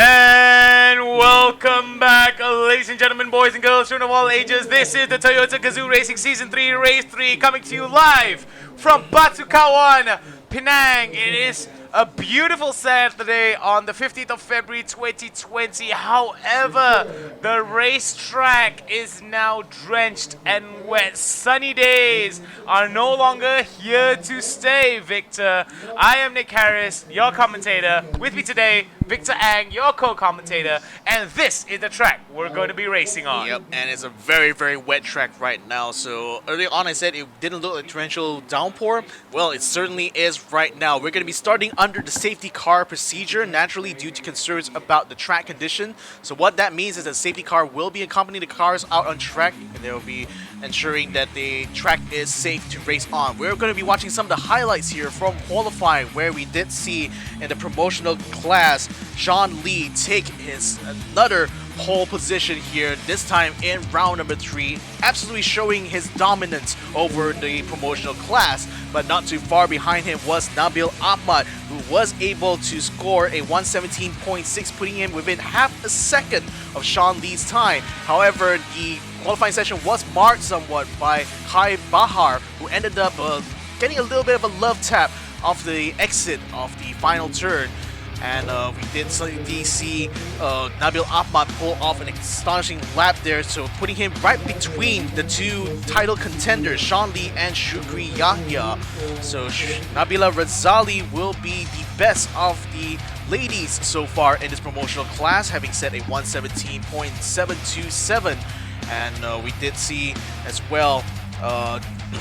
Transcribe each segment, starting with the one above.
And welcome back, ladies and gentlemen, boys and girls, children of all ages. This is the Toyota Gazoo Racing Season 3, Race 3, coming to you live from Batu Kawan, Pinang. It is a beautiful Saturday on the 15th of February 2020. However, the racetrack is now drenched and wet. Sunny days are no longer here to stay, Victor. I am Nick Harris, your commentator. With me today, Victor Ang, your co-commentator, and this is the track we're going to be racing on. Yep, and it's a very, very wet track right now. So earlier on I said it didn't look like torrential downpour. Well, it certainly is right now. We're going to be starting under the safety car procedure, naturally due to concerns about the track condition. So what that means is that the safety car will be accompanying the cars out on track, and they will be ensuring that the track is safe to race on. We're going to be watching some of the highlights here from qualifying, where we did see in the promotional class Sean Lee take his another pole position here, this time in round number 3, absolutely showing his dominance over the promotional class. But not too far behind him was Nabil Ahmad, who was able to score a 117.6, putting him within half a second of Sean Lee's time. However, the qualifying session was marked somewhat by Kai Bahar, who ended up getting a little bit of a love tap off the exit of the final turn. And we did see Nabil Ahmad pull off an astonishing lap there, so putting him right between the two title contenders, Sean Lee and Shukri Yahya. So Nabila Razali will be the best of the ladies so far in this promotional class, having set a 117.727. And we did see as well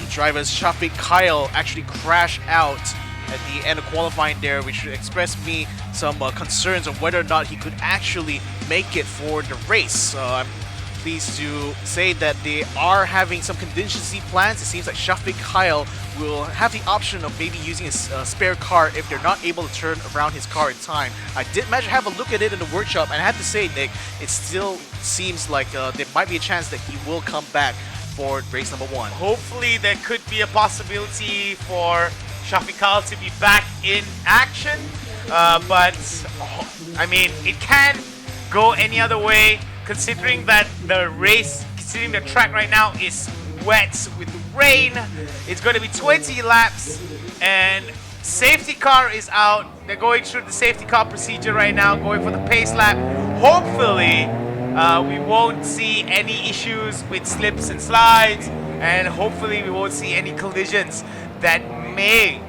drivers Shafiq Kyle actually crash out at the end of qualifying there, which expressed me some concerns of whether or not he could actually make it for the race. I'm pleased to say that they are having some contingency plans. It seems like Shafiq Kyle will have the option of maybe using his spare car if they're not able to turn around his car in time. I did manage to have a look at it in the workshop, and I have to say, Nick, it still seems like there might be a chance that he will come back for race number 1. Hopefully there could be a possibility for Shafiq Kyle to be back in action, but I mean, it can go any other way, considering that considering the track right now is wet with rain. It's going to be 20 laps, and safety car is out. They're going through the safety car procedure right now, going for the pace lap. Hopefully we won't see any issues with slips and slides, and hopefully we won't see any collisions that may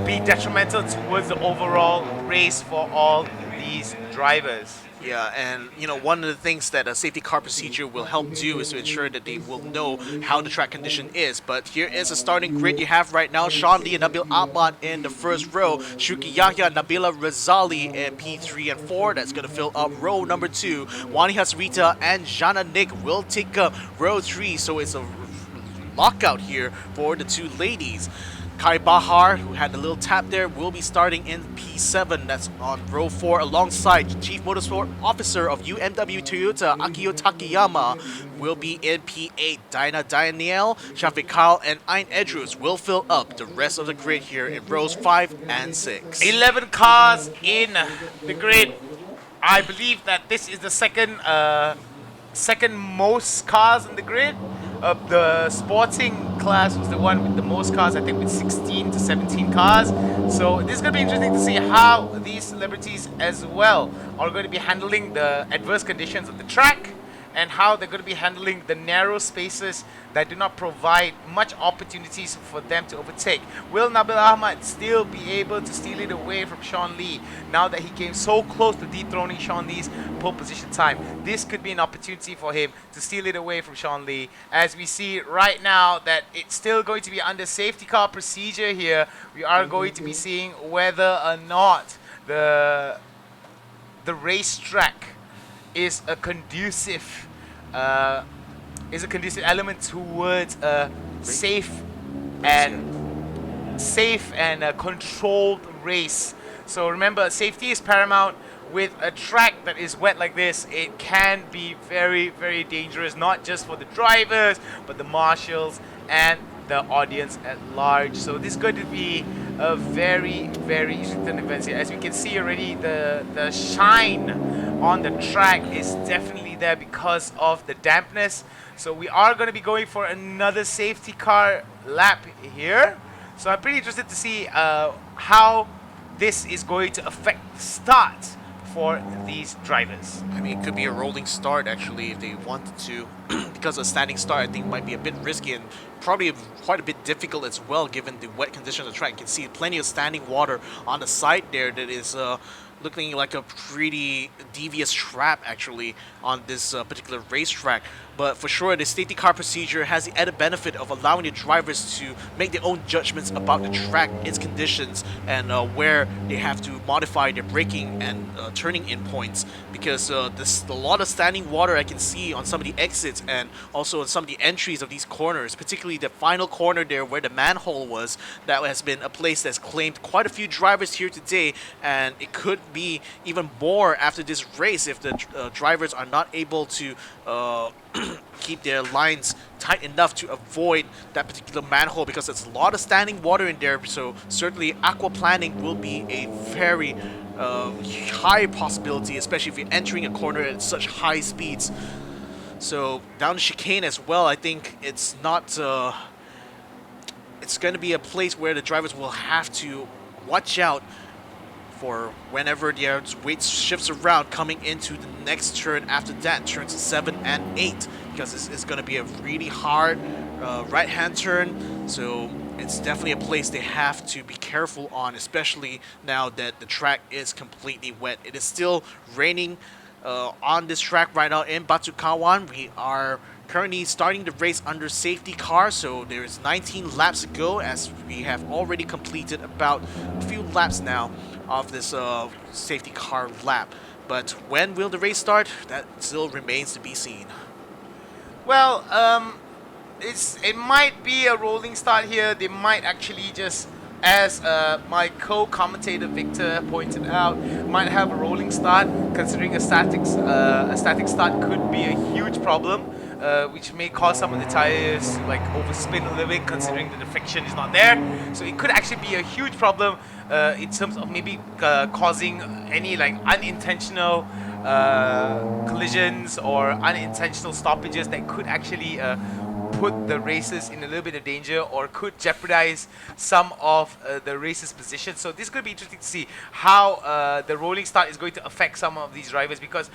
be detrimental towards the overall race for all these drivers. Yeah, and you know, one of the things that a safety car procedure will help do is to ensure that they will know how the track condition is. But here is a starting grid you have right now. Sean Lee and Nabil Ahmad in the first row. Shuki Yahya, Nabila Razali in P3 and 4. That's going to fill up row number 2. Wani Hasrita and Jana Nick will take up row 3. So it's a lockout here for the two ladies. Kai Bahar, who had a little tap there, will be starting in P7. That's on row 4 alongside Chief Motorsport Officer of UMW Toyota, Akio Takayama, will be in P8. Dinah Danielle, Shafiq Kyle, and Ayn Edrus will fill up the rest of the grid here in rows 5 and 6. 11 cars in the grid. I believe that this is the second most cars in the grid. The sporting class was the one with the most cars, I think, with 16 to 17 cars. So this is going to be interesting to see how these celebrities as well are going to be handling the adverse conditions of the track, and how they're going to be handling the narrow spaces that do not provide much opportunities for them to overtake. Will Nabil Ahmad still be able to steal it away from Sean Lee now that he came so close to dethroning Sean Lee's pole position time? This could be an opportunity for him to steal it away from Sean Lee, as we see right now that it's still going to be under safety car procedure here. We are going to be seeing whether or not the racetrack is a conducive element towards a safe and controlled race. So remember, safety is paramount. With a track that is wet like this, it can be very, very dangerous, not just for the drivers, but the marshals and the audience at large. So this is going to be a very, very interesting event here. As we can see already, the shine on the track is definitely there because of the dampness. So we are going to be going for another safety car lap here. So I'm pretty interested to see how this is going to affect the start for these drivers. I mean, it could be a rolling start actually if they wanted to, because a standing start I think might be a bit risky and probably quite a bit difficult as well given the wet conditions of the track. You can see plenty of standing water on the side there that is looking like a pretty devious trap actually on this particular racetrack. But for sure, the safety car procedure has the added benefit of allowing the drivers to make their own judgments about the track, its conditions, and where they have to modify their braking and turning in points. Because there's a lot of standing water I can see on some of the exits and also on some of the entries of these corners, particularly the final corner there where the manhole was. That has been a place that's claimed quite a few drivers here today, and it could be even more after this race if the drivers are not able to keep their lines tight enough to avoid that particular manhole, because there's a lot of standing water in there. So certainly aquaplaning will be a very high possibility, especially if you're entering a corner at such high speeds. So down the chicane as well, I think it's not it's going to be a place where the drivers will have to watch out for whenever their weight shifts around coming into the next turn after that, turns 7 and 8, because this is going to be a really hard right-hand turn. So it's definitely a place they have to be careful on, especially now that the track is completely wet. It is still raining on this track right now in Batu Kawan. We are currently starting the race under safety car, so there's 19 laps to go, as we have already completed about a few laps now of this safety car lap. But when will the race start? That still remains to be seen. Well, it might be a rolling start here. They might actually just, as my co-commentator Victor pointed out, might have a rolling start, considering a static start could be a huge problem, which may cause some of the tires like overspin a little bit, considering that the friction is not there. So it could actually be a huge problem in terms of maybe causing any like unintentional collisions or unintentional stoppages that could actually put the racers in a little bit of danger or could jeopardize some of the racers' position. So this is going to be interesting to see how the rolling start is going to affect some of these drivers, because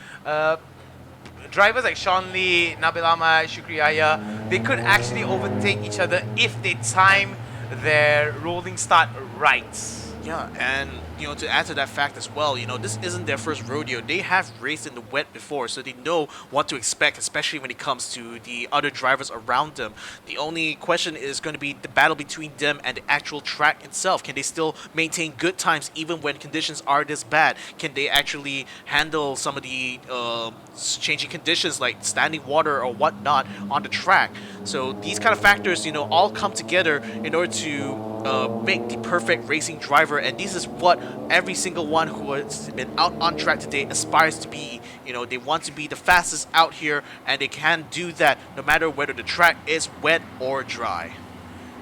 drivers like Sean Lee, Nabil Ahmad, Shukri Yahya, they could actually overtake each other if they time their rolling start right. Yeah, and to add to that fact as well, this isn't their first rodeo. They have raced in the wet before, so they know what to expect, especially when it comes to the other drivers around them. The only question is going to be the battle between them and the actual track itself. Can they still maintain good times even when conditions are this bad? Can they actually handle some of the changing conditions like standing water or whatnot on the track? So these kind of factors, all come together in order to make the perfect racing driver, and this is what every single one who has been out on track today aspires to be. They want to be the fastest out here, and they can do that no matter whether the track is wet or dry.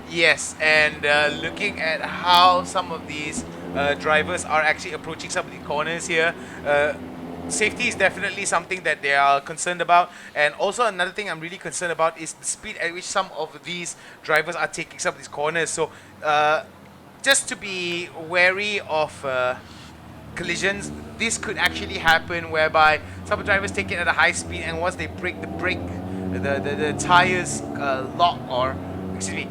Yes, and looking at how some of these drivers are actually approaching some of the corners here, safety is definitely something that they are concerned about. And also another thing I'm really concerned about is the speed at which some of these drivers are taking some of these corners. So just to be wary of collisions, this could actually happen whereby some drivers take it at a high speed, and once they break the brake, the tires lock, or excuse me,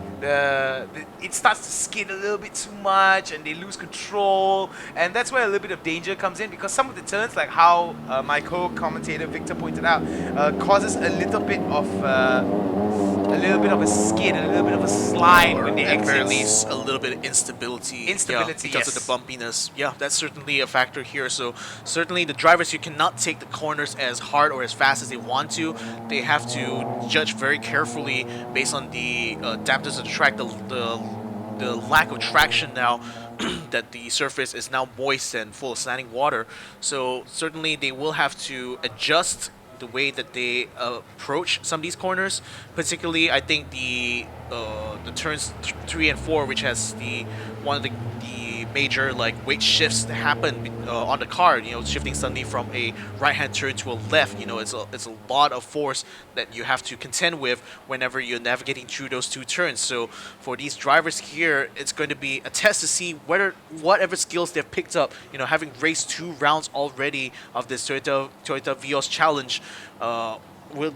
it starts to skid a little bit too much and they lose control, and that's where a little bit of danger comes in, because some of the turns, like how my co-commentator Victor pointed out, causes a little bit of a skid, a little bit of a slide when they exit. At very least a little bit of instability. Because yes, of the bumpiness. Yeah, that's certainly a factor here. So certainly the drivers, you cannot take the corners as hard or as fast as they want to. They have to judge very carefully based on the dampness of the track, the lack of traction now that the surface is now moist and full of standing water. So certainly they will have to adjust the way that they approach some of these corners. Particularly, I think the turns 3 and 4, which has the one of the major like weight shifts that happen on the car. You know, shifting suddenly from a right-hand turn to a left. You know, it's a lot of force that you have to contend with whenever you're navigating through those 2 turns. So for these drivers here, it's going to be a test to see whether whatever skills they've picked up, you know, having raced 2 rounds already of this Toyota Vios Challenge,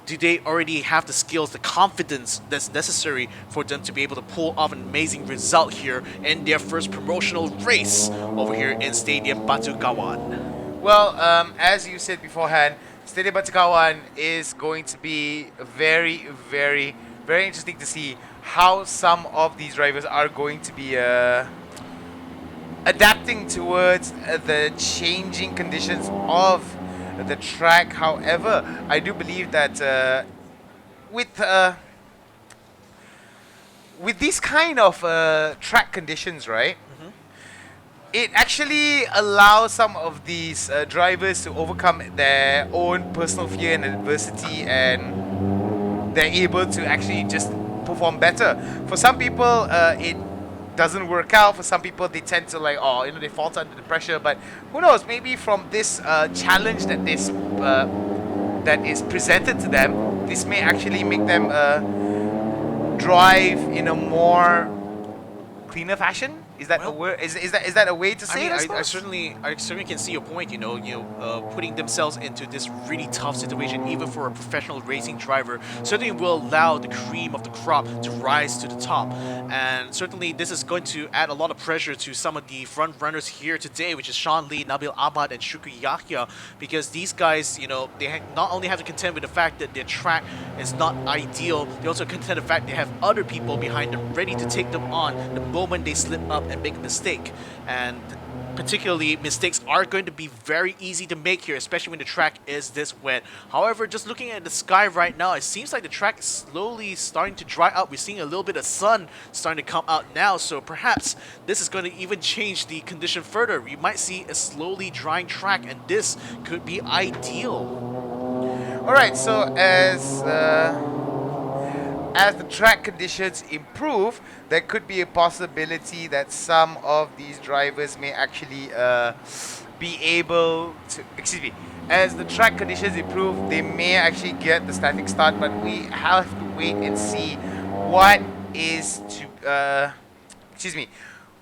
do they already have the skills, the confidence that's necessary for them to be able to pull off an amazing result here in their first promotional race over here in Stadium Batu Kawan? Well, as you said beforehand, Stadium Batu Kawan is going to be very, very, very interesting to see how some of these drivers are going to be adapting towards the changing conditions of the track. However, I do believe that with these kind of track conditions, right, it actually allows some of these drivers to overcome their own personal fear and adversity, and they're able to actually just perform better. For some people, it doesn't work out. For some people, they tend to like, oh, you know, they falter under the pressure. But who knows? Maybe from this challenge that that is presented to them, this may actually make them drive in a more cleaner fashion. Is that a word? Is that a way to say it? I certainly can see your point. You know, putting themselves into this really tough situation, even for a professional racing driver, certainly will allow the cream of the crop to rise to the top. And certainly, this is going to add a lot of pressure to some of the front runners here today, which is Sean Lee, Nabil Ahmad, and Shukri Yahya, because these guys, you know, they not only have to contend with the fact that their track is not ideal, they also contend with the fact they have other people behind them ready to take them on the moment they slip up and make a mistake. And particularly, mistakes are going to be very easy to make here, especially when the track is this wet. However, just looking at the sky right now, it seems like the track is slowly starting to dry out. We're seeing a little bit of sun starting to come out now, so perhaps this is going to even change the condition further. We might see a slowly drying track, and this could be ideal. Alright, so as the track conditions improve, there could be a possibility that some of these drivers may actually be able to, as the track conditions improve, they may actually get the static start, but we have to wait and see what is to,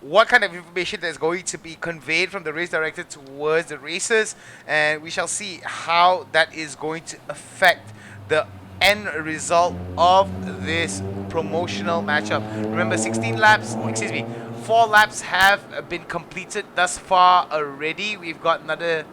what kind of information that's going to be conveyed from the race director towards the racers, and we shall see how that is going to affect the end result of this promotional matchup. Remember, 4 laps have been completed thus far already. We've got another,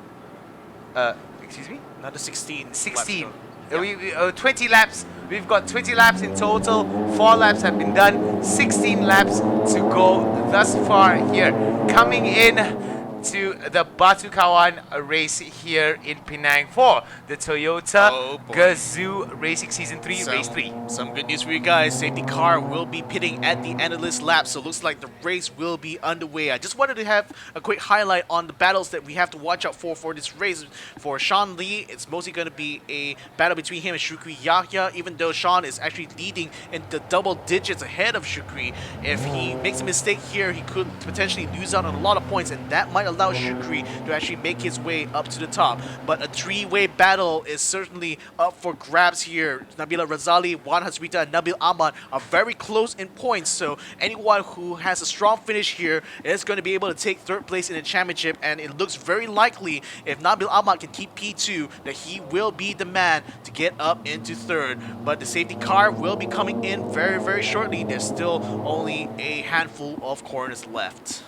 Another 16. 16. Yeah. 20 laps. We've got 20 laps in total. 4 laps have been done. 16 laps to go thus far here. Coming in to the Batu Kawan race here in Penang for the Toyota Gazoo Racing Season 3 Race 3. Some good news for you guys. Safety car will be pitting at the end of this lap, so it looks like the race will be underway. I just wanted to have a quick highlight on the battles that we have to watch out for this race. For Sean Lee, it's mostly going to be a battle between him and Shukri Yahya, even though Sean is actually leading in the double digits ahead of Shukri. If he makes a mistake here, he could potentially lose out on a lot of points, and that might allow Shukri to actually make his way up to the top. But a 3-way battle is certainly up for grabs here. Nabila Razali, Wan Hasrita, and Nabil Ahmad are very close in points, so anyone who has a strong finish here is going to be able to take 3rd place in the championship, and it looks very likely if Nabil Ahmad can keep P2 that he will be the man to get up into 3rd. But the safety car will be coming in very, very shortly. There's still only a handful of corners left.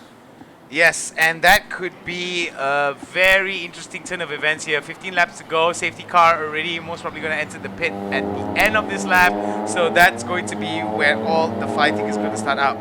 Yes, and that could be a very interesting turn of events here. 15 laps to go. Safety car already most probably going to enter the pit at the end of this lap. So that's going to be where all the fighting is going to start out.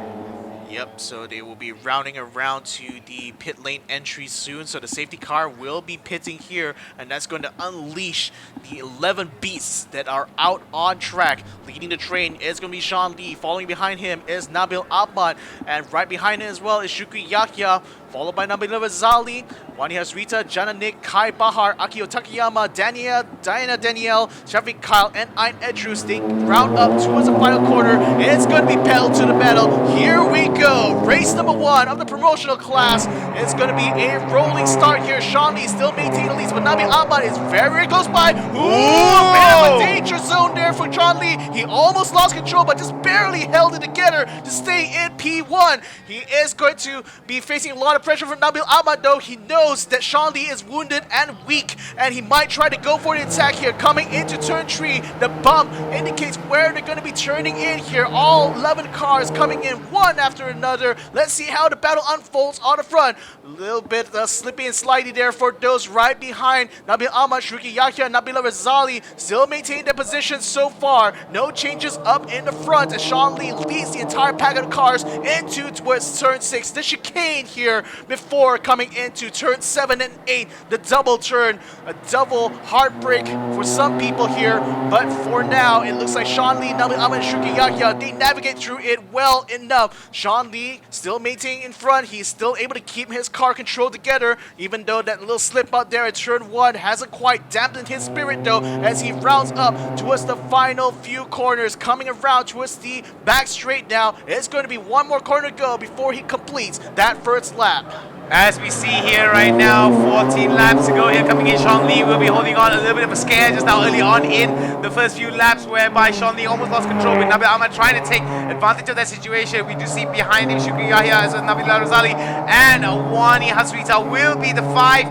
Yep, so they will be rounding around to the pit lane entry soon. So the safety car will be pitting here, and that's going to unleash the 11 beasts that are out on track. Leading the train is going to be Sean Lee. Following behind him is Nabil Ahmad, and right behind him as well is Shukri Yahya, followed by Nabil Razali. Wani Hasrita, Jana Nick, Kai Bahar, Akio Takayama, Diana Danielle, Shafiq Kyle, and Ein Edrus. They round up towards the final quarter, and it's going to be pedal to the metal. Here we go. Race number 1 of the promotional class. It's going to be a rolling start here. Sean Lee still maintaining the lead, but Nabil Ahmad is very, very close by. Ooh, bit of a danger zone there for John Lee. He almost lost control, but just barely held it together to stay in P1. He is going to be facing a lot of pressure from Nabil Ahmad, though. He knows that Sean Lee is wounded and weak, and he might try to go for the attack here. Coming into turn 3, the bump indicates where they're going to be turning in here. All 11 cars coming in one after another. Let's see how the battle unfolds on the front. A little bit slippy and slidey there for those right behind. Nabil Ahmad, Shruki Yahya, Nabila Razali still maintain their position so far. No changes up in the front as Sean Lee leads the entire pack of cars into towards turn 6. The chicane here before coming into turn 7 and 8. The double turn, a double heartbreak for some people here, but for now it looks like Sean Lee, Nabil Ahmad, and Shruki Yahya, they navigate through it well enough. Sean Lee still maintaining in front. He's still able to keep his car control together, even though that little slip out there at turn 1 hasn't quite dampened his spirit though, as he rounds up towards the final few corners, coming around towards the back straight now. It's going to be one more corner to go before he completes that first lap. As we see here right now, 14 laps to go here. Coming in, Sean Lee will be holding on. A little bit of a scare just now early on in the first few laps, whereby Sean Lee almost lost control with Nabil Ahmad trying to take advantage of that situation. We do see behind him Shukri Yahya as Nabila Razali and Wani Hasrita will be the 5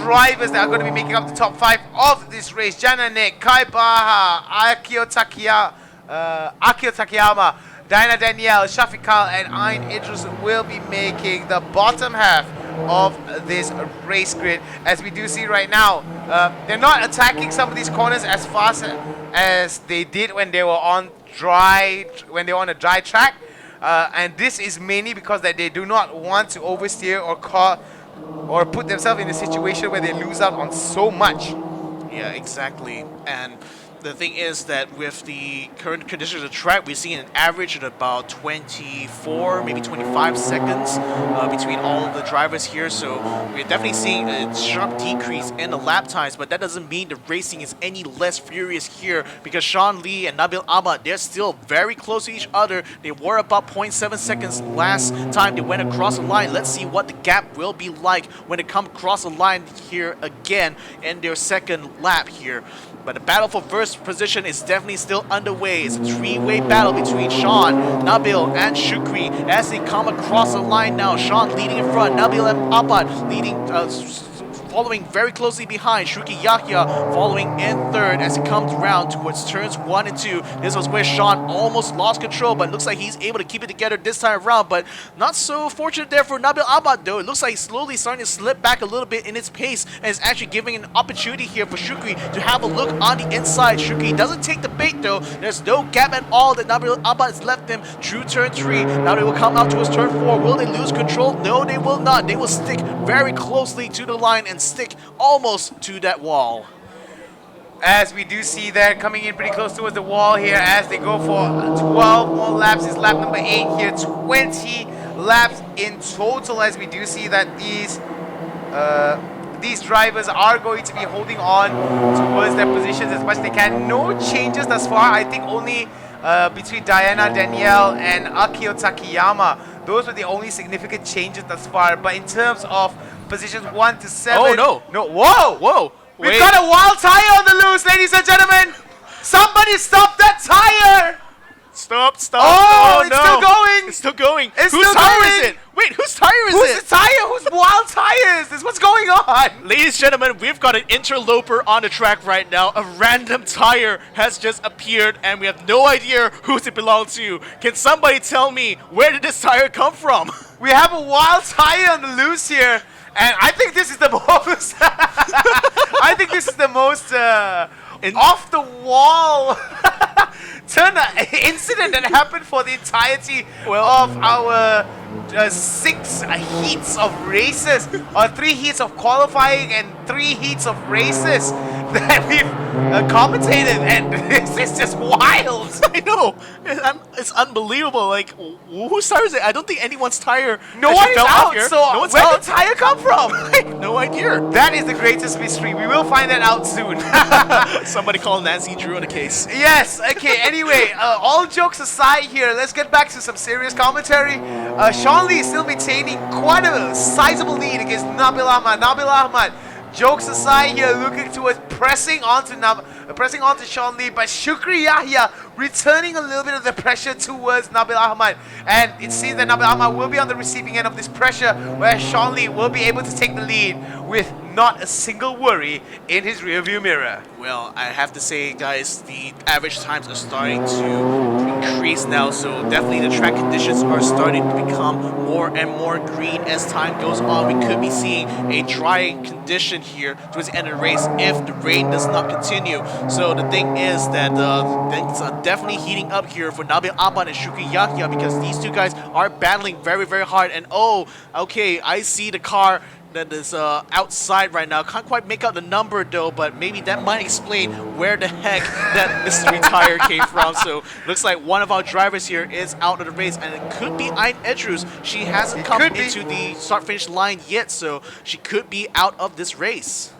drivers that are going to be making up the top 5 of this race. Jananek, Kai Baha, Akio Takayama, Diana Danielle, Shafiq Kyle, and Ein Idris will be making the bottom half of this race grid. As we do see right now, they're not attacking some of these corners as fast as they did when they were on a dry track, and this is mainly because that they do not want to oversteer or put themselves in a situation where they lose out on so much. Yeah, exactly. And the thing is that with the current conditions of the track, we're seeing an average of about 24, maybe 25 seconds between all of the drivers here. So we're definitely seeing a sharp decrease in the lap times, but that doesn't mean the racing is any less furious here, because Sean Lee and Nabil Ahmad, they're still very close to each other. They were about 0.7 seconds last time they went across the line. Let's see what the gap will be like when they come across the line here again in their second lap here. But the battle for first position is definitely still underway. It's a 3-way battle between Sean, Nabil, and Shukri as they come across the line now. Sean leading in front, Nabil and Ahmad leading, following very closely behind. Shruki Yahya following in third as it comes round towards turns 1 and 2. This was where Sean almost lost control, but looks like he's able to keep it together this time around. But not so fortunate there for Nabil Ahmad though. It looks like he's slowly starting to slip back a little bit in its pace, and it's actually giving an opportunity here for Shukri to have a look on the inside. Shukri doesn't take the bait though. There's no gap at all that Nabil Ahmad has left him through turn 3. Now they will come out towards turn 4. Will they lose control? No, they will not. They will stick very closely to the line and stick almost to that wall. As we do see that coming in pretty close towards the wall here as they go for 12 more laps. Is lap number 8 here, 20 laps in total, as we do see that these drivers are going to be holding on towards their positions as much as they can. No changes thus far. I think only between Diana Danielle and Akio Takayama. Those were the only significant changes thus far. But in terms of positions 1 to 7. Oh no! No! Whoa! Whoa! We've Wait. got a wild tire on the loose, ladies and gentlemen. Somebody stop that tire! Stop! Oh, it's no. still going. It's still going. It's Whose still tire going. is it? Wait, whose tire is Who's it? the tire? Whose wild tire is this? What's going on? Ladies and gentlemen, we've got an interloper on the track right now. A random tire has just appeared, and we have no idea whose it belongs to. Can somebody tell me, where did this tire come from? We have a wild tire on the loose here, and I think this is the most. I think this is the most off the wall incident that happened for the entirety of our 6 heats of races, or 3 heats of qualifying and 3 heats of races. that we've commentated, and this is just wild. I know. It's unbelievable. Like, who starts it? I don't think anyone's tire. No actually one is fell off out, here. so No one's where out. did tire come from? I have no idea. That is the greatest mystery. We will find that out soon. Somebody call Nancy Drew on the case. Yes, okay, anyway, all jokes aside here, let's get back to some serious commentary. Sean Lee is still maintaining quite a sizable lead against Nabil Ahmad. Nabil Ahmad, jokes aside here, looking towards pressing onto Sean Lee, but Shukri Yahya returning a little bit of the pressure towards Nabil Ahmad. And it seems that Nabil Ahmad will be on the receiving end of this pressure, where Sean Lee will be able to take the lead with not a single worry in his rearview mirror. Well, I have to say, guys, the average times are starting to increase now, so definitely the track conditions are starting to become more and more green as time goes on. We could be seeing a dry condition here towards the end of the race if the rain does not continue. So the thing is that things are definitely heating up here for Nabil Ahmad and Shukri Yahya, because these two guys are battling very, very hard. And oh, okay, I see the car that is outside right now. Can't quite make out the number though, but maybe that might explain where the heck that mystery tire came from. So looks like one of our drivers here is out of the race, and it could be Ayn Edrus. She hasn't come into the start-finish line yet, so she could be out of this race.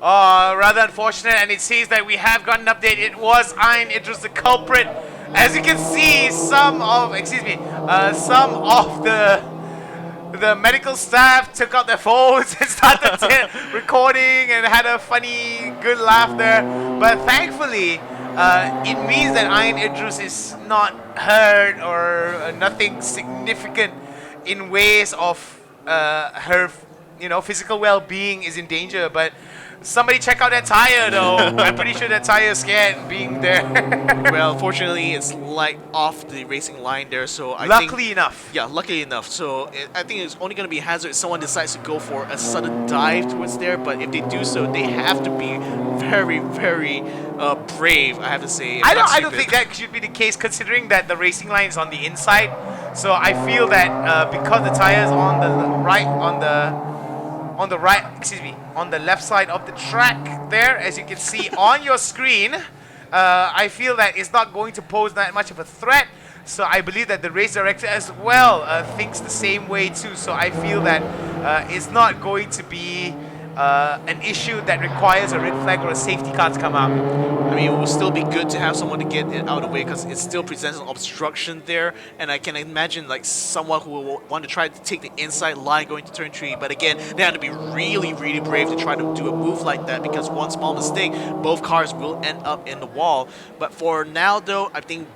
Rather unfortunate, and it seems that we have got an update. It was Ayn Idris the culprit. As you can see, some of the medical staff took out their phones and started recording and had a funny, good laugh there. But thankfully, it means that Ayn Idris is not hurt or nothing significant in ways of her, physical well-being is in danger. But somebody check out that tire, though. I'm pretty sure that tire is scared being there. Well, fortunately, it's like off the racing line there, so I think... Luckily enough. Yeah, luckily enough. So I think it's only going to be a hazard if someone decides to go for a sudden dive towards there, but if they do so, they have to be very, very brave, I have to say. I don't think that should be the case, considering that the racing line is on the inside. So I feel that because the tire is on the left side of the track there, as you can see on your screen, I feel that it's not going to pose that much of a threat. So I believe that the race director as well thinks the same way too. So I feel that it's not going to be an issue that requires a red flag or a safety car to come out. I mean, it will still be good to have someone to get it out of the way, because it still presents an obstruction there, and I can imagine like someone who will want to try to take the inside line going to turn 3, but again, they have to be really, really brave to try to do a move like that, because one small mistake, both cars will end up in the wall. But for now though, I think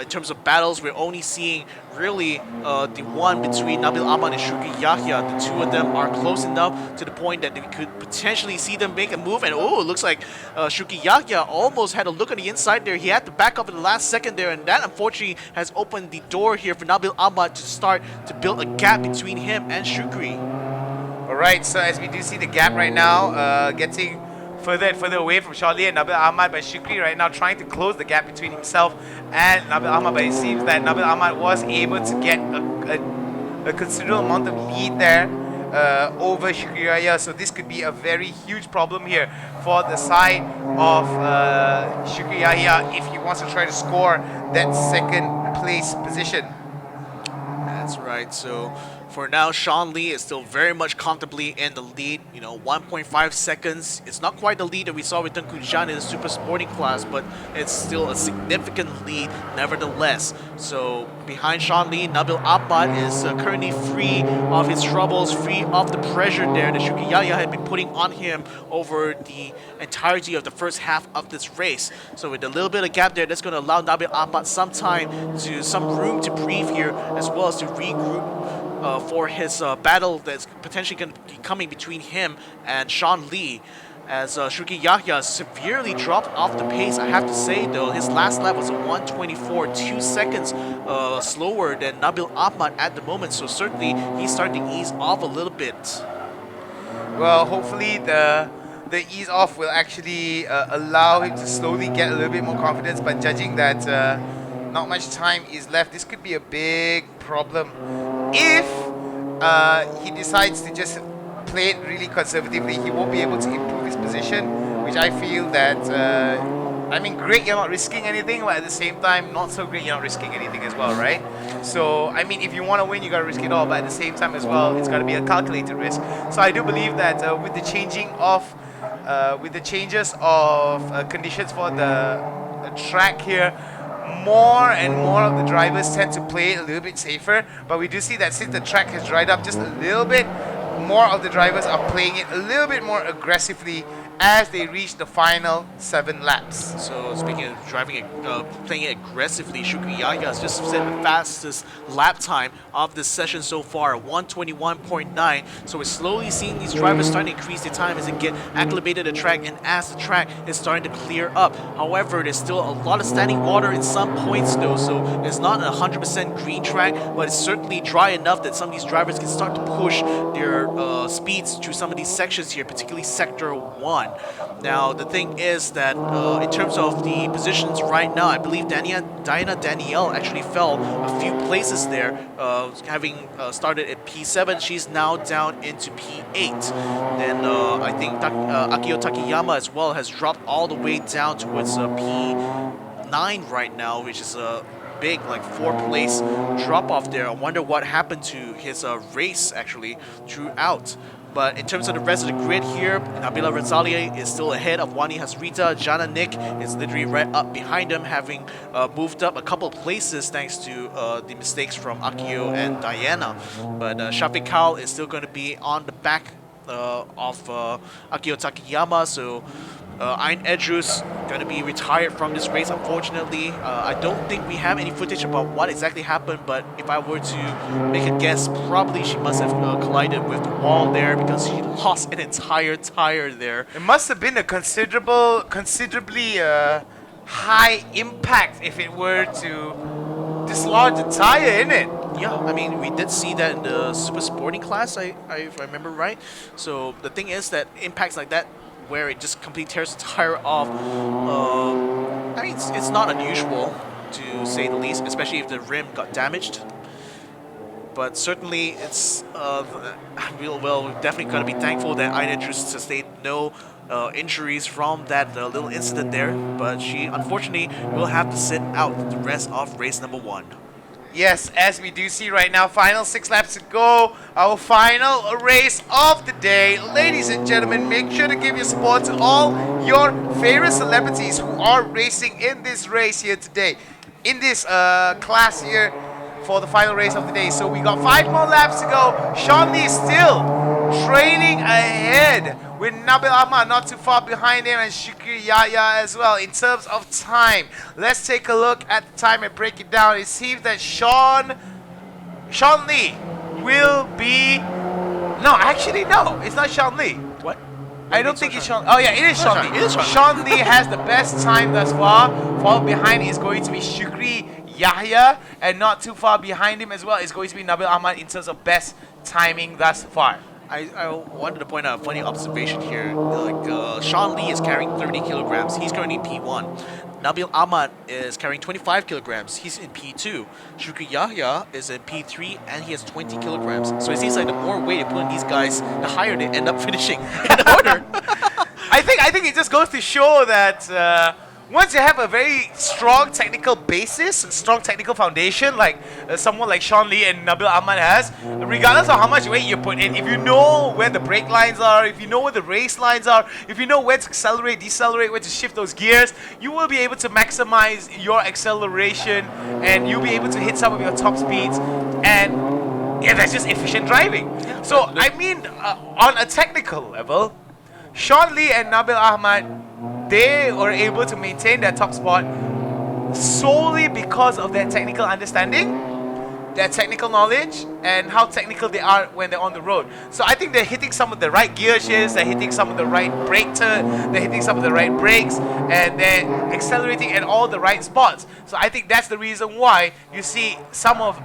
in terms of battles, we're only seeing really the one between Nabil Ahmad and Shukri Yahya. The two of them are close enough to the point that we could potentially see them make a move. And oh, it looks like Shukri Yahya almost had a look on the inside there. He had to back up in the last second there, and that unfortunately has opened the door here for Nabil Ahmad to start to build a gap between him and Shukri. Alright, so as we do see the gap right now, getting further and further away from Charlie and Nabil Ahmad, but Shukri right now trying to close the gap between himself and Nabil Ahmad, but it seems that Nabil Ahmad was able to get a considerable amount of lead there over Shukri Yahya, so this could be a very huge problem here for the side of Shukri Yahya if he wants to try to score that second place position. That's right, so for now, Sean Lee is still very much comfortably in the lead. 1.5 seconds. It's not quite the lead that we saw with Tentunya in the super sporting class, but it's still a significant lead nevertheless. So behind Sean Lee, Nabil Ahmad is currently free of his troubles, free of the pressure there that Shukri Yahya had been putting on him over the entirety of the first half of this race. So with a little bit of gap there, that's going to allow Nabil Ahmad some room to breathe here, as well as to regroup for his battle that's potentially going to be coming between him and Sean Lee, as Shukri Yahya severely dropped off the pace. I have to say though, his last lap was a 1:24, 2 seconds slower than Nabil Ahmad at the moment, so certainly he's starting to ease off a little bit. Well, hopefully the ease off will actually allow him to slowly get a little bit more confidence, but judging that not much time is left, this could be a big problem. If he decides to just play it really conservatively, he won't be able to improve his position which I feel that, I mean, great, you're not risking anything, but at the same time, not so great, you're not risking anything as well, right? So, I mean, if you want to win, you got to risk it all, but at the same time as well, it's got to be a calculated risk. So I do believe that with the changes of conditions for the track here, more and more of the drivers tend to play a little bit safer, but we do see that since the track has dried up just a little bit, more of the drivers are playing it a little bit more aggressively as they reach the final 7 laps. So speaking of driving, playing it aggressively, Shukri Yaya has just set the fastest lap time of this session so far, 121.9. So we're slowly seeing these drivers starting to increase their time as they get acclimated to the track and as the track is starting to clear up. However, there's still a lot of standing water in some points though, so it's not a 100% green track, but it's certainly dry enough that some of these drivers can start to push their speeds through some of these sections here, particularly Sector 1. Now, the thing is that in terms of the positions right now, I believe Diana Danielle actually fell a few places there, having started at P7. She's now down into P8. Then I think Akio Takayama as well has dropped all the way down towards P9 right now, which is a big, like, 4-place drop off there. I wonder what happened to his race actually throughout. But in terms of the rest of the grid here, Nabila Razalieh is still ahead of Wani Hasrita. Jana Nick is literally right up behind him, having moved up a couple of places thanks to the mistakes from Akio and Diana. But Shafiq Kal is still going to be on the back of Akio Takayama, so Ayn Edrus going to be retired from this race, unfortunately. I don't think we have any footage about what exactly happened, but if I were to make a guess, probably she must have collided with the wall there because she lost an entire tire there. It must have been a considerably high impact if it were to dislodge the tire in it. Yeah, I mean, we did see that in the super sporting class, if I remember right. So the thing is that impacts like that, where it just completely tears the tire off, I mean, it's not unusual, to say the least, especially if the rim got damaged. But certainly, it's we're definitely going to be thankful that Ayn Edrus sustained no injuries from that little incident there. But she, unfortunately, will have to sit out the rest of race number 1. Yes, as we do see right now, final 6 laps to go. Our final race of the day. Ladies and gentlemen, make sure to give your support to all your favorite celebrities who are racing in this race here today. In this class here for the final race of the day. So we got 5 more laps to go. Sean Lee is still trailing ahead with Nabil Ahmad not too far behind him and Shukri Yaya as well in terms of time. Let's take a look at the time and break it down. It seems that Sean Lee will be... No, actually no, it's not Sean Lee. What? I don't think it's Sean. Oh yeah, it is Sean Lee. It is Sean Lee. Sean Lee has the best time thus far. Followed behind is going to be Shukri Yahya, and not too far behind him as well is going to be Nabil Ahmad in terms of best timing thus far. I wanted to point out a funny observation here. Like, Sean Lee is carrying 30 kilograms. He's currently P1. Nabil Ahmad is carrying 25 kilograms. He's in P2. Shukri Yahya is in P3 and he has 20 kilograms. So it seems like the more weight you put on these guys, the higher they end up finishing in order. I think it just goes to show that once you have a very strong technical basis, strong technical foundation, like someone like Sean Lee and Nabil Ahmad has, regardless of how much weight you put in, if you know where the brake lines are, if you know where the race lines are, if you know where to accelerate, decelerate, where to shift those gears, you will be able to maximize your acceleration and you'll be able to hit some of your top speeds. And yeah, that's just efficient driving. So, I mean, on a technical level, Sean Lee and Nabil Ahmad, they were able to maintain their top spot solely because of their technical understanding, their technical knowledge, and how technical they are when they're on the road. So I think they're hitting some of the right gear shifts, they're hitting some of the right brake turn, they're hitting some of the right brakes, and they're accelerating at all the right spots. So I think that's the reason why you see some of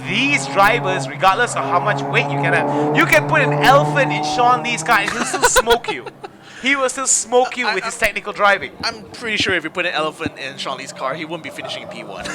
these drivers, regardless of how much weight you can have, you can put an elephant in Sean Lee's car and he'll still smoke you. he will still smoke you with his technical driving. I'm pretty sure if you put an elephant in Sean Lee's car, he wouldn't be finishing in P1.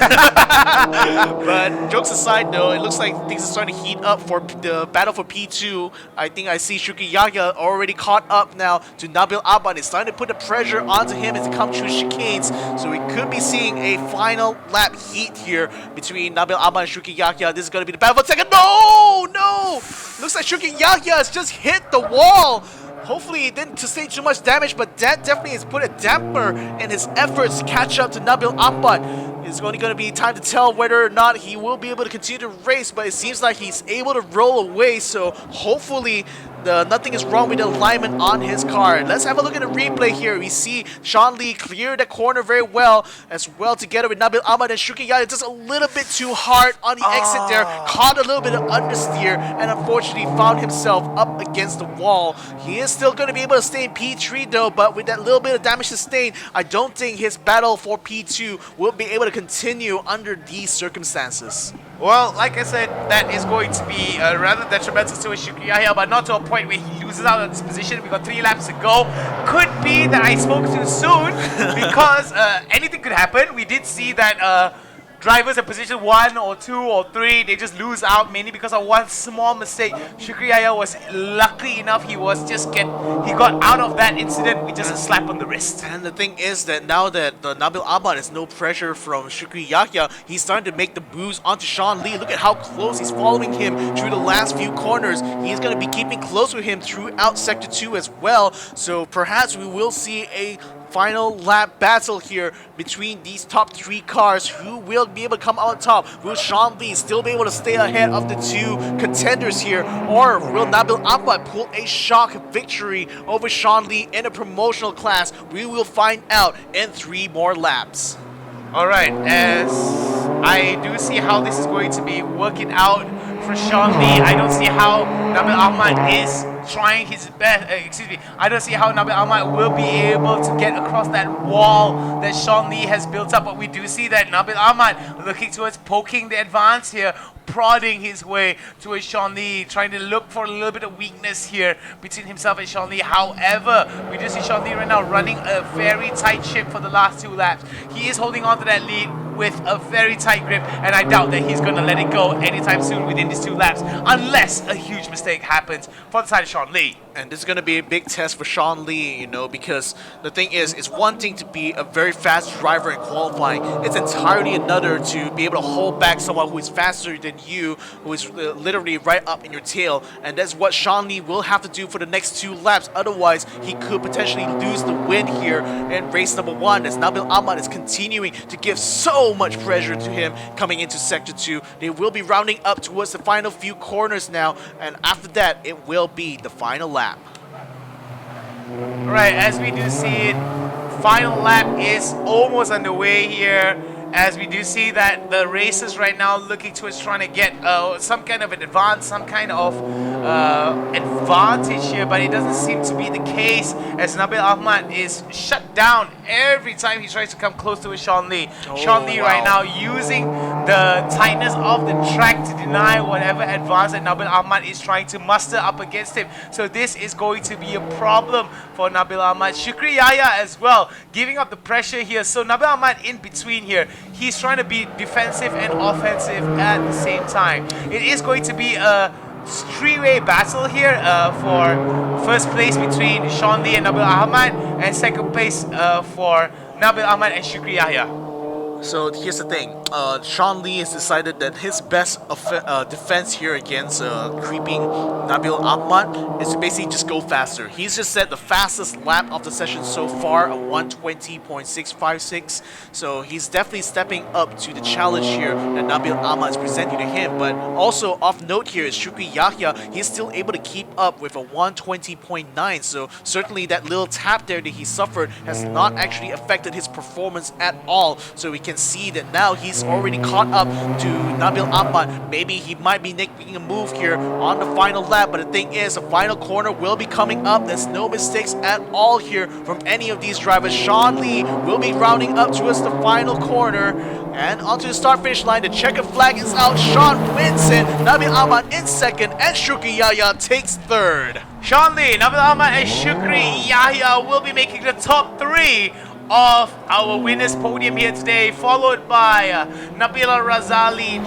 But jokes aside, though, it looks like things are starting to heat up for the battle for P2. I think I see Shuki Yahya already caught up now to Nabil Abad. It's starting to put the pressure onto him as he comes through chicanes. So we could be seeing a final lap heat here between Nabil Abad and Shuki Yahya. This is going to be the battle for second. No! No! Looks like Shuki Yahya has just hit the wall. Hopefully it didn't sustain too much damage, but that definitely has put a damper in his efforts to catch up to Nabil Abad. It's only going to be time to tell whether or not he will be able to continue to race, but it seems like he's able to roll away, so hopefully nothing is wrong with the alignment on his car. Let's have a look at the replay here. We see Sean Lee clear the corner very well, as well together with Nabil Ahmad and Shuki Yahya. Just a little bit too hard on the exit there. Caught a little bit of understeer and unfortunately found himself up against the wall. He is still going to be able to stay in P3 though, but with that little bit of damage sustained, I don't think his battle for P2 will be able to continue under these circumstances. Well, like I said, that is going to be rather detrimental to Shuki Yahya, but not to a point where he loses out on this position. We got 3 laps to go. Could be that I spoke too soon because anything could happen. We did see that drivers in position 1 or 2 or 3, they just lose out mainly because of one small mistake. Shuki Yahya was lucky enough, he got out of that incident with just a slap on the wrist. And the thing is that now that Nabil Abad has no pressure from Shuki Yahya, he's starting to make the boost onto Sean Lee. Look at how close he's following him through the last few corners. He's going to be keeping close with him throughout Sector 2 as well. So perhaps we will see a final lap battle here between these top 3 cars. Who will be able to come out on top? Will Sean Lee still be able to stay ahead of the 2 contenders here, or will Nabil Ahmad pull a shock victory over Sean Lee in a promotional class? We will find out in 3 more laps. Alright, as I do see how this is going to be working out for Sean Lee, I don't see how Nabil Ahmad is trying his best, I don't see how Nabil Ahmad will be able to get across that wall that Sean Lee has built up, but we do see that Nabil Ahmad looking towards poking the advance here, prodding his way towards Sean Lee, trying to look for a little bit of weakness here between himself and Sean Lee. However, we do see Sean Lee right now running a very tight ship for the last 2 laps. He is holding on to that lead with a very tight grip, and I doubt that he's going to let it go anytime soon within these 2 laps, unless a huge mistake happens for the side of Sean Lee. And this is going to be a big test for Sean Lee, you know, because the thing is, it's one thing to be a very fast driver in qualifying. It's entirely another to be able to hold back someone who is faster than you, who is literally right up in your tail. And that's what Sean Lee will have to do for the next 2 laps. Otherwise, he could potentially lose the win here in race number 1, as Nabil Ahmad is continuing to give so much pressure to him coming into Sector 2. They will be rounding up towards the final few corners now, and after that, it will be the final lap. Right, as we do see it, final lap is almost underway here, as we do see that the racers right now looking towards trying to get some kind of an advance, some kind of advantage here, but it doesn't seem to be the case, as Nabil Ahmad is shut down every time he tries to come close to Sean Lee. Sean Lee right now using the tightness of the track to deny whatever advance that Nabil Ahmad is trying to muster up against him. So this is going to be a problem for Nabil Ahmad. Shukri Yahya as well, giving up the pressure here. So Nabil Ahmad in between here. He's trying to be defensive and offensive at the same time. It is going to be a 3-way battle here for first place between Sean Lee and Nabil Ahmad, and second place for Nabil Ahmad and Shukri Yahya. So here's the thing, Sean Lee has decided that his best defense here against creeping Nabil Ahmad is to basically just go faster. He's just set the fastest lap of the session so far, a 120.656. So he's definitely stepping up to the challenge here that Nabil Ahmad is presenting to him. But also off note here is Shukri Yahya. He's still able to keep up with a 120.9. So certainly that little tap there that he suffered has not actually affected his performance at all. So we can see that now he's already caught up to Nabil Ahmad. Maybe he might be making a move here on the final lap, but the thing is, the final corner will be coming up. There's no mistakes at all here from any of these drivers. Sean Lee will be rounding up towards the final corner, and onto the start-finish line. The checkered flag is out. Sean wins it. Nabil Ahmad in second, and Shukri Yahya takes third. Sean Lee, Nabil Ahmad, and Shukri Yahya will be making the top 3 of our winners podium here today, followed by Nabila Razali,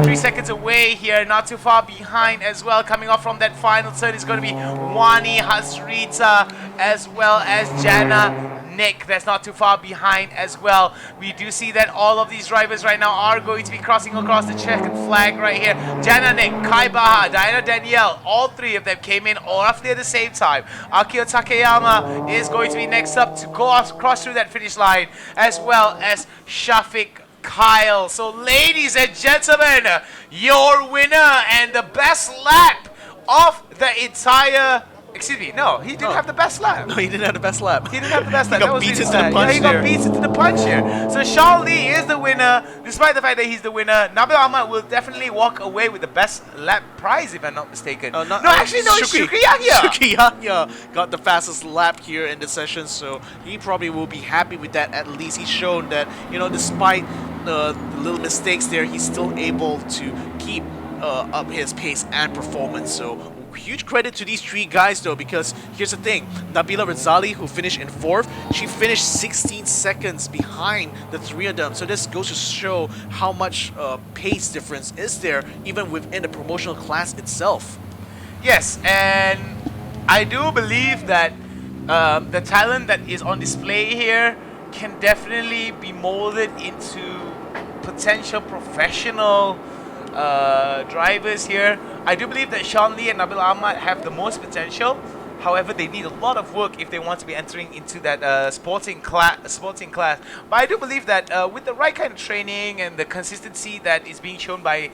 3 seconds away here, not too far behind as well. Coming off from that final turn is going to be Wani Hasrita as well as Jana Nick. That's not too far behind as well. We do see that all of these drivers right now are going to be crossing across the checkered flag right here. Jana Nick, Kai Baha, Diana Danielle, all 3 of them came in roughly at the same time. Akio Takeyama is going to be next up to go cross through that finish line, as well as Shafiq Kyle. So ladies and gentlemen, your winner and the best lap of the entire... Excuse me, no, he didn't have the best lap. No, he didn't have the best lap. He didn't have the best lap. He got beaten to the punch. Yeah, he got beaten to the punch here. So Sean Lee is the winner, despite the fact that he's the winner. Nabil Ahmad will definitely walk away with the best lap prize, if I'm not mistaken. No, actually, it's Shukri Yahya. Shukri Yahya got the fastest lap here in the session, so he probably will be happy with that. At least he's shown that, you know, despite the little mistakes there, he's still able to keep up his pace and performance. So huge credit to these 3 guys though, because here's the thing, Nabila Razali, who finished in 4th, she finished 16 seconds behind the 3 of them. So this goes to show how much pace difference is there even within the promotional class itself. Yes, and I do believe that the talent that is on display here can definitely be molded into potential professional drivers here. I do believe that Sean Lee and Nabil Ahmad have the most potential. However, they need a lot of work if they want to be entering into that sporting class. But I do believe that with the right kind of training and the consistency that is being shown by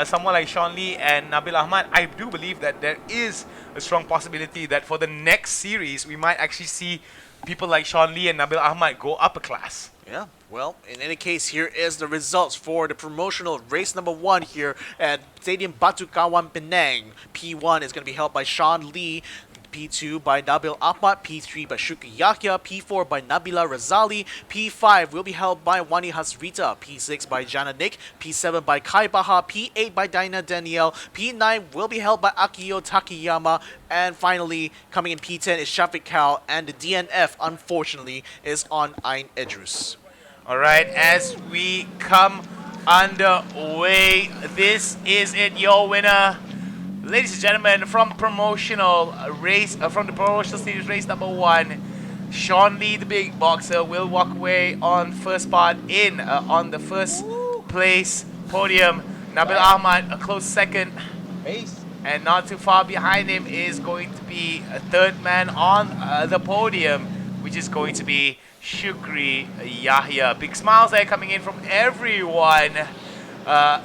someone like Sean Lee and Nabil Ahmad, I do believe that there is a strong possibility that for the next series, we might actually see people like Sean Lee and Nabil Ahmad go up a class. Yeah, well, in any case, here is the results for the promotional race number 1 here at Stadium Batu Kawan, Penang. P1 is going to be held by Sean Lee, P2 by Nabil Ahmad, P3 by Shukri Yahya, P4 by Nabila Razali, P5 will be held by Wani Hasrita, P6 by Jana Nick, P7 by Kai Baha, P8 by Diana Danielle, P9 will be held by Akio Takeyama, and finally coming in P10 is Shafiq Kal, and the DNF unfortunately is on Ain Edrus. Alright, as we come underway, this is it, your winner. Ladies and gentlemen, from promotional race, from the promotional series race number 1, Sean Lee, the big boxer, will walk away on first spot on the first place podium. Nabil Ahmad, a close second. And not too far behind him is going to be a 3rd man on the podium, which is going to be Shukri Yahya. Big smiles there coming in from everyone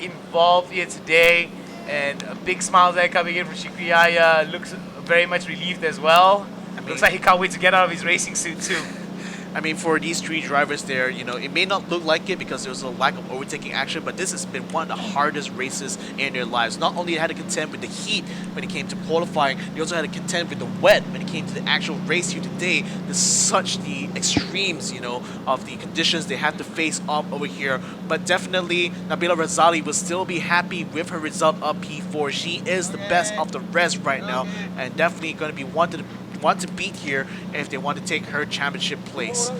involved here today. And big smiles there coming in from Shukri Yahya. Looks very much relieved as well. Looks like he can't wait to get out of his racing suit too. I mean, for these 3 drivers there, you know, it may not look like it because there's a lack of overtaking action, but this has been one of the hardest races in their lives. Not only had to contend with the heat when it came to qualifying, they also had to contend with the wet when it came to the actual race here today. There's such the extremes, you know, of the conditions they have to face up over here. But definitely, Nabila Razali will still be happy with her result of P4. She is the best of the rest right now, and definitely going to be want to beat here if they want to take her championship place.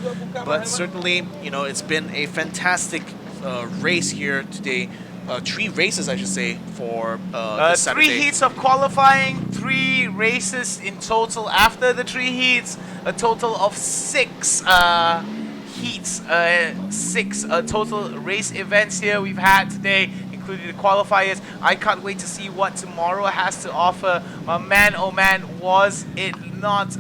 But certainly, you know, it's been a fantastic race here today. 3 races, I should say, for this Saturday. 3 heats of qualifying, 3 races in total after the 3 heats, a total of 6 heats, 6 total race events here we've had today, including the qualifiers. I can't wait to see what tomorrow has to offer. Man, oh man, was it not,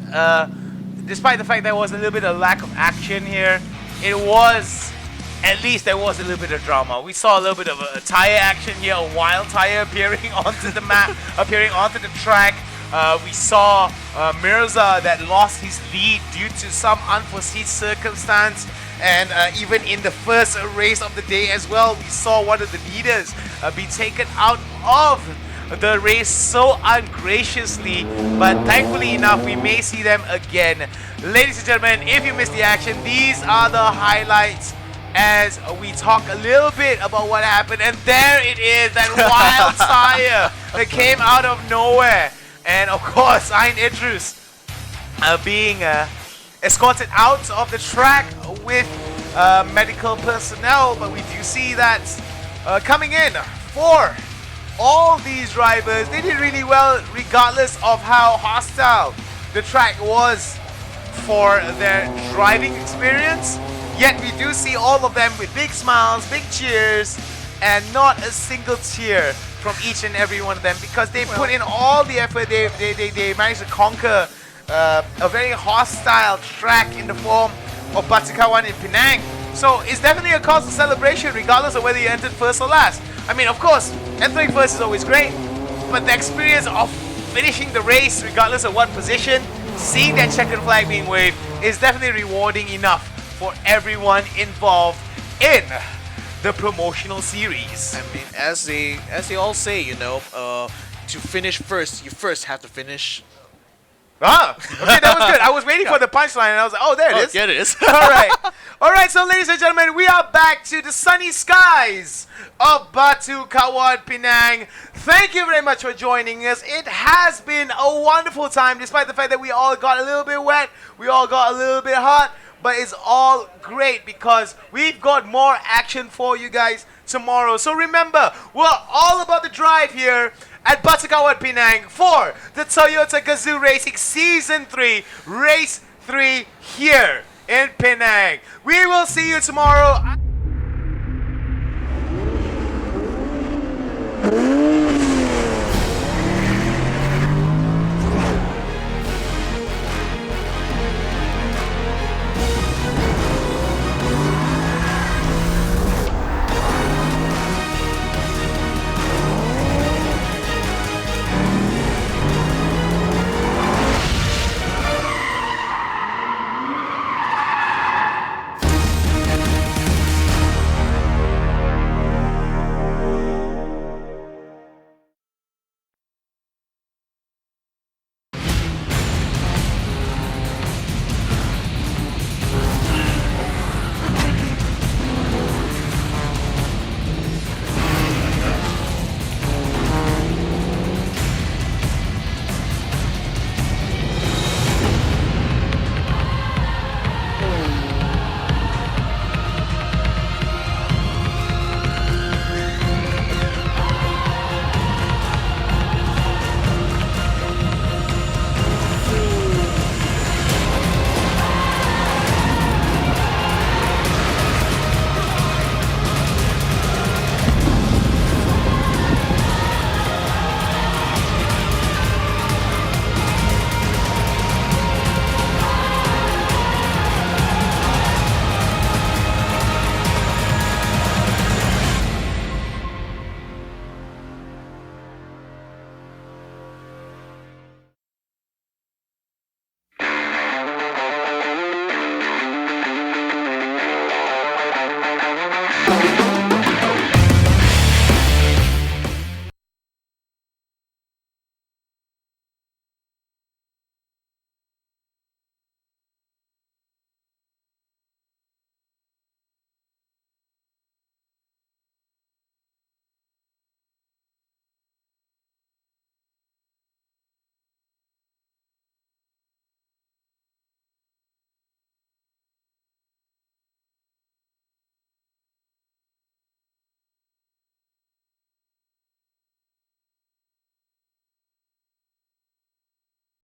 despite the fact there was a little bit of lack of action here, at least there was a little bit of drama. We saw a little bit of a tire action here, a wild tire appearing onto the map, appearing onto the track. We saw Mirza that lost his lead due to some unforeseen circumstance. And even in the first race of the day as well, we saw one of the leaders be taken out of the race so ungraciously. But thankfully enough, we may see them again. Ladies and gentlemen, if you missed the action, these are the highlights as we talk a little bit about what happened. And there it is, that wild tire that came out of nowhere. And of course, Ain Idrus being escorted out of the track with medical personnel. But we do see that coming in for all these drivers, they did really well regardless of how hostile the track was for their driving experience. Yet we do see all of them with big smiles, big cheers, and not a single tear from each and every one of them, because they put in all the effort. They managed to conquer a very hostile track in the form of Batu Kawan in Penang. So it's definitely a cause of celebration regardless of whether you entered first or last. I mean, of course, entering first is always great, but the experience of finishing the race regardless of what position, seeing that checkered flag being waved, is definitely rewarding enough for everyone involved in the promotional series. I mean, as they all say, you know, to finish first, you first have to finish. Ah, okay, that was good. I was waiting for the punchline and I was like, oh, there it is. There it is. All right, so ladies and gentlemen, we are back to the sunny skies of Batu Kawan, Penang. Thank you very much for joining us. It has been a wonderful time, despite the fact that we all got a little bit wet, we all got a little bit hot, but it's all great because we've got more action for you guys tomorrow. So remember, we're all about the drive here at Batu Kawan, Penang for the Toyota Gazoo Racing Season 3, Race 3 here in Penang. We will see you tomorrow.